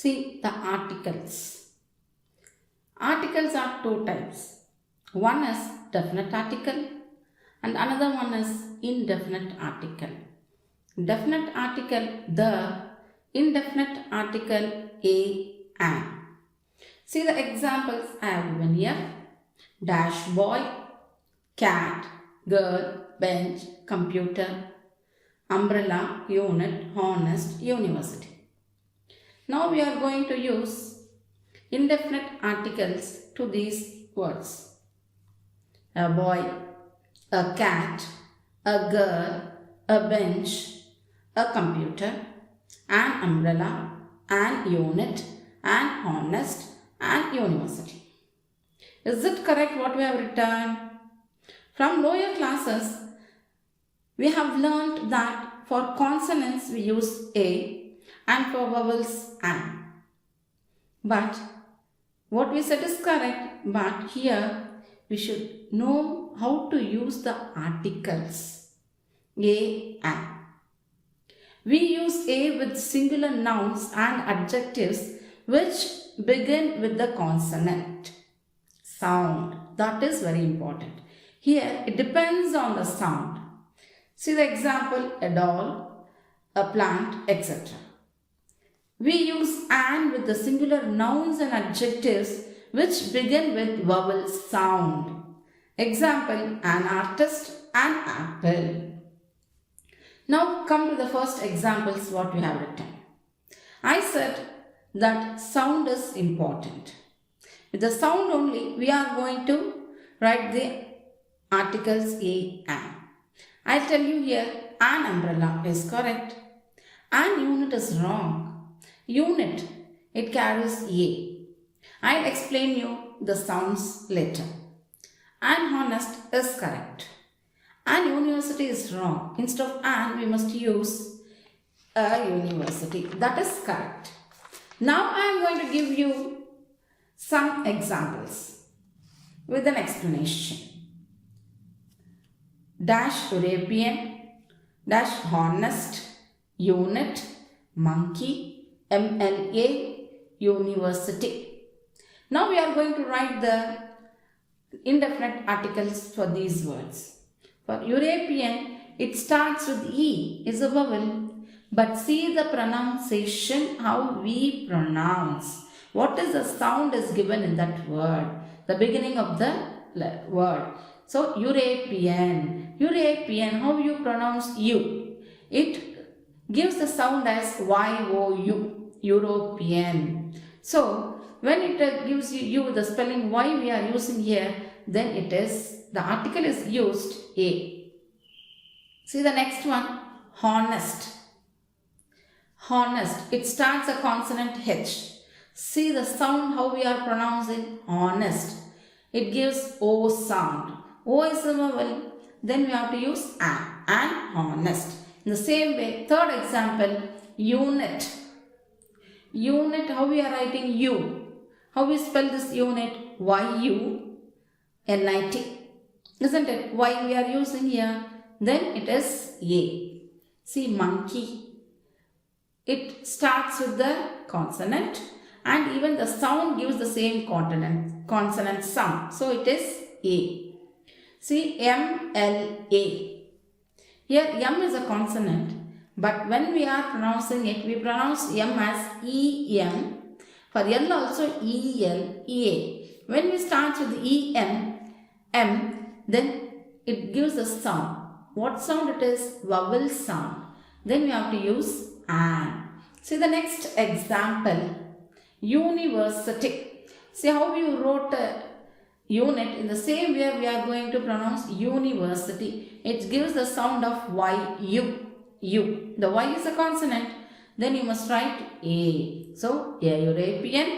See the articles. Articles are two types. One is definite article and another one is indefinite article. Definite article the, indefinite article a, an. See the examples I have given here. Dash boy, cat, girl, bench, computer, umbrella, unit, honest, university. Now we are going to use indefinite articles to these words. A boy, a cat, a girl, a bench, a computer, an umbrella, an unit, an honest, and university. Is it correct what we have written? From lower classes, we have learnt that for consonants we use a and for vowels an. But what we said is correct, but here we should know how to use the articles a, an. We use a with singular nouns and adjectives which begin with the consonant sound. That is very important. Here it depends on the sound. See the example, a doll, a plant, etc. We use an with the singular nouns and adjectives which begin with vowel sound. Example, an artist, an apple. Now come to the first examples what we have written. I said that sound is important. With the sound only we are going to write the articles a, an. I'll tell you here an umbrella is correct. An unit is wrong. Unit, it carries a. I'll explain you the sounds later. An honest is correct. An university is wrong. Instead of an, we must use a university. That is correct. Now I am going to give you some examples with an explanation. Dash European, dash honest, unit, monkey, MLA, university. Now we are going to write the indefinite articles for these words. For European, it starts with E, is a vowel, but see the pronunciation, how we pronounce. What is the sound is given in that word, the beginning of the word. So European, European, how you pronounce U? It gives the sound as Y-O-U, European. So when it gives you the spelling Y we are using here, then it is, the article is used A. See the next one, honest. Honest, it starts a consonant H. See the sound how we are pronouncing honest. It gives O sound. O is a vowel, then we have to use an, honest. In the same way, third example, unit. Unit, how we are writing U? How we spell this unit? Y-U-N-I-T. Isn't it? Y we are using here. Then it is A. See, monkey. It starts with the consonant and even the sound gives the same consonant sound. So it is A. See, M-L-A. Here M is a consonant, but when we are pronouncing it, we pronounce M as E-M. For L also E-L, E-A. When we start with E-M, M, then it gives a sound. What sound it is? Vowel sound. Then we have to use an. See the next example. University. See how you wrote a unit. In the same way we are going to pronounce university. It gives the sound of Y-U. U. The Y is a consonant. Then you must write A. So a European,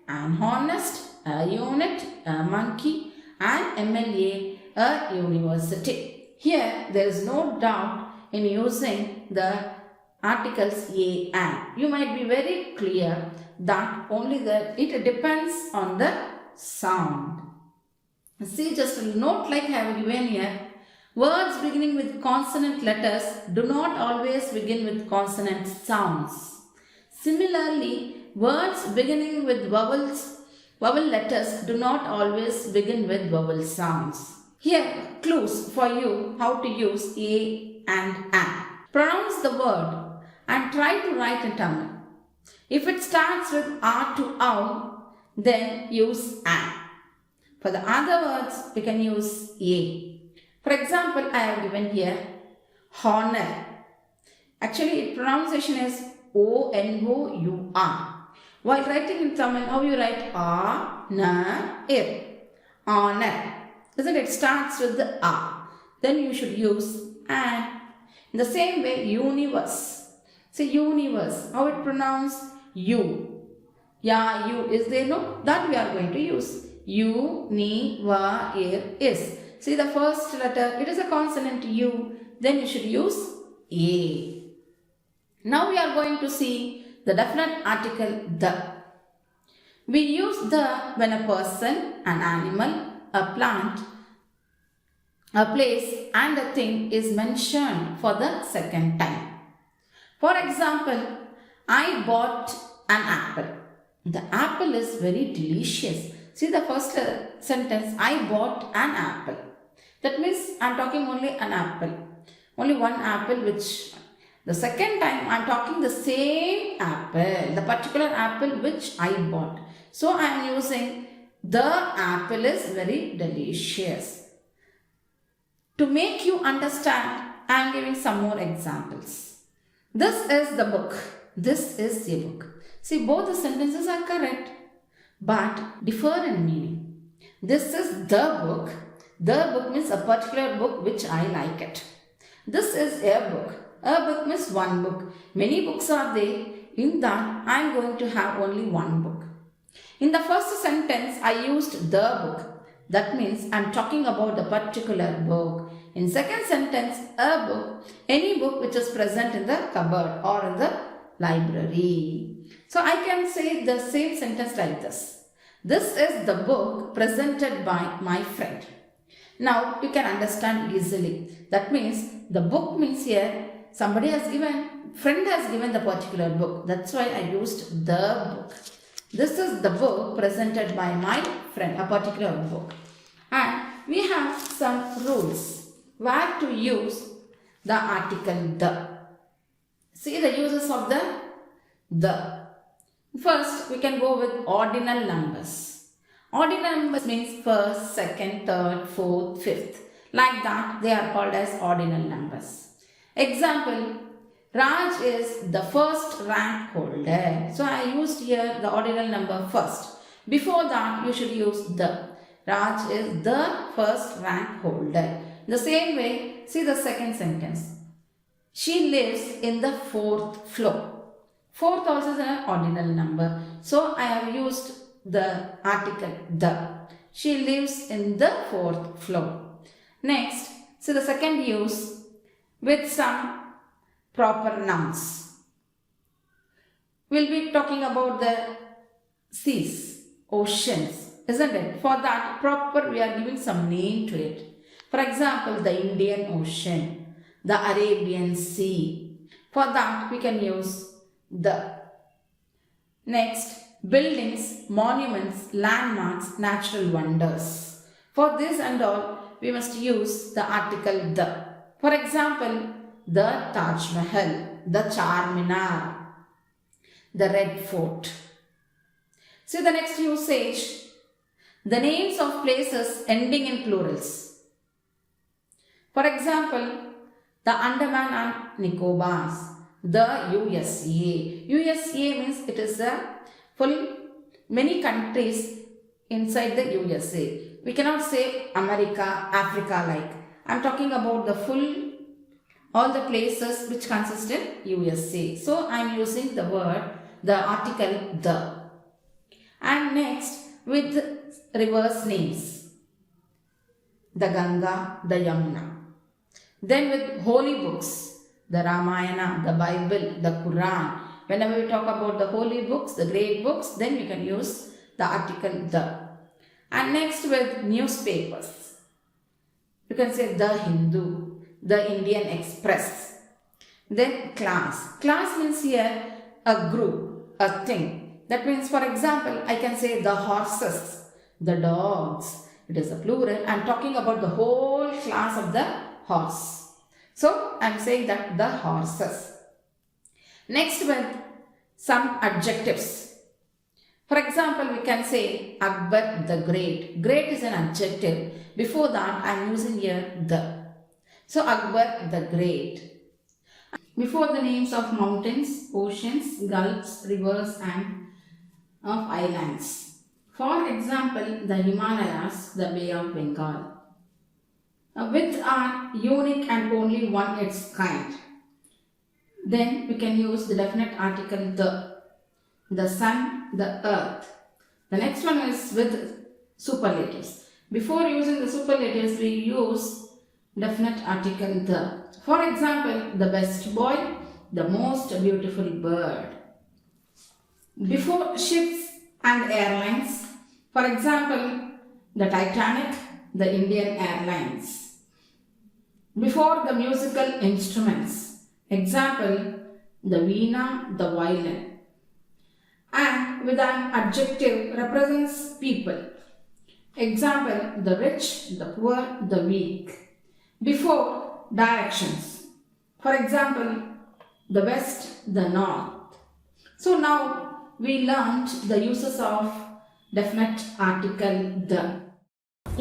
an honest, a unit, a monkey, an MLA, a university. Here there is no doubt in using the articles a, an. You might be very clear that only it depends on the sound. See, just a note like I have given here. Words beginning with consonant letters do not always begin with consonant sounds. Similarly, words beginning with vowel letters do not always begin with vowel sounds. Here, clues for you how to use a and an. Pronounce the word and try to write in Tamil. If it starts with R to ow, then use an. For the other words, we can use a. For example, I have given here honor. Actually, pronunciation is O-N-O-U-R. While writing in Tamil, how you write A-N-A-R? Honor. Isn't it? Starts with the A. Then you should use an. In the same way, universe. Say universe. How it pronounced? U. Yeah, U is there, no? That we are going to use. U-Ni-Va-Ir-Is. See the first letter, it is a consonant U. Then you should use A. Now we are going to see the definite article the. We use the when a person, an animal, a plant, a place and a thing is mentioned for the second time. For example, I bought an apple. The apple is very delicious. See the first sentence, I bought an apple. That means I am talking only an apple. Only one apple which, the second time I am talking the same apple, the particular apple which I bought. So I am using the apple is very delicious. To make you understand, I am giving some more examples. This is the book. This is the book. See, both the sentences are correct, but differ in meaning. This is the book. The book means a particular book which I like it. This is a book. A book means one book. Many books are there. In that, I am going to have only one book. In the first sentence, I used the book. That means I am talking about the particular book. In second sentence, a book, any book which is present in the cupboard or in the library. So I can say the same sentence like this. This is the book presented by my friend. Now you can understand easily. That means the book means here somebody has given, friend has given the particular book. That's why I used the book. This is the book presented by my friend, a particular book. And we have some rules where to use the article the. See the uses of the. First, we can go with ordinal numbers. Ordinal numbers means first, second, third, fourth, fifth. Like that, they are called as ordinal numbers. Example, Raj is the first rank holder. So I used here the ordinal number first. Before that, you should use the. Raj is the first rank holder. In the same way, see the second sentence. She lives in the fourth floor. Fourth also is an ordinal number. So I have used the article the. She lives in the fourth floor. Next, see the second use with some proper nouns. We'll be talking about the seas, oceans, isn't it? For that proper we are giving some name to it. For example, the Indian Ocean, the Arabian Sea. For that we can use the. Next, buildings, monuments, landmarks, natural wonders. For this and all, we must use the article the. For example, the Taj Mahal, the Charminar, the Red Fort. See the next usage, the names of places ending in plurals. For example, the Andaman and Nicobars, the USA. USA means it is a full many countries inside the USA. We cannot say America, Africa like. I am talking about the full, all the places which consist in USA. So I am using the word, the article the. And next with reverse names, the Ganga, the Yamuna. Then with holy books, the Ramayana, the Bible, the Quran. Whenever we talk about the holy books, the great books, then we can use the article the. And next with newspapers, you can say the Hindu, the Indian Express. Then class. Class means here a group, a thing. That means, for example, I can say the horses, the dogs. It is a plural. I am talking about the whole class of the horse. So, I am saying that the horses. Next with some adjectives. For example, we can say Akbar the Great. Great is an adjective. Before that, I am using here the. So, Akbar the Great. Before the names of mountains, oceans, gulfs, rivers and of islands. For example, the Himalayas, the Bay of Bengal. Which are unique and only one its kind. Then we can use the definite article the sun, the earth. The next one is with superlatives. Before using the superlatives, we use definite article the. For example, the best boy, the most beautiful bird. Before ships and airlines, for example, the Titanic, the Indian Airlines. Before the musical instruments, example, the veena, the violin. And with an adjective represents people. Example, the rich, the poor, the weak. Before directions. For example, the west, the north. So now we learnt the uses of definite article the.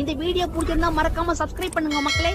இந்த video பிடிச்சிருந்தா மறக்காம subscribe பண்ணுங்க மக்களே.